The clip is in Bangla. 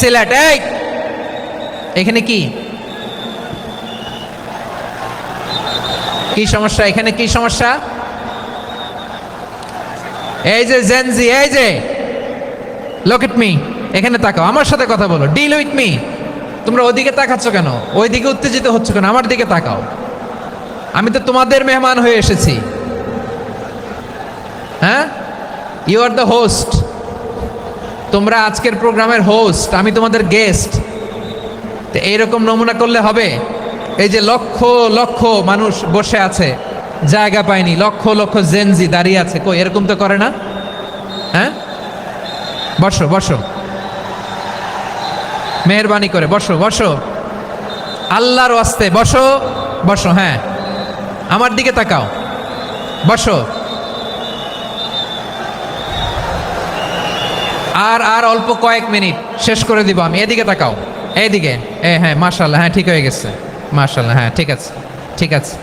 সিলেট, এই এখানে কি কি সমস্যা? এখানে কি সমস্যা? এই যে জেনজি, এই যে লুক এট মি, এখানে তাকাও, আমার সাথে কথা বলো, ডিল উইথ মি। তোমরা ওইদিকে তাকাচ্ছ কেন? ওইদিকে উত্তেজিত হচ্ছ কেন? আমার দিকে তাকাও, আমি তো তোমাদের মেহমান হয়ে এসেছি। হ্যাঁ, ইউ আর দ্য হোস্ট, তোমরা আজকের প্রোগ্রামের হোস্ট, আমি তোমাদের গেস্ট। তো এইরকম নমুনা করলে হবে? এই যে লক্ষ লক্ষ মানুষ বসে আছে, জায়গা পায়নি, লক্ষ লক্ষ জেনজি দাঁড়িয়ে আছে, কই এরকম তো করে না? হ্যাঁ, বসো বসো, মেহরবানি করে বসো বসো, আল্লাহর ওয়াস্তে বসো বসো। হ্যাঁ, আমার দিকে তাকাও, বসো। আর আর অল্প কয়েক মিনিট, শেষ করে দিব আমি। এদিকে তাকাও, এইদিকে। হ্যাঁ মাশাআল্লাহ, হ্যাঁ ঠিক হয়ে গেছে, মাশাআল্লাহ, হ্যাঁ ঠিক আছে ঠিক আছে।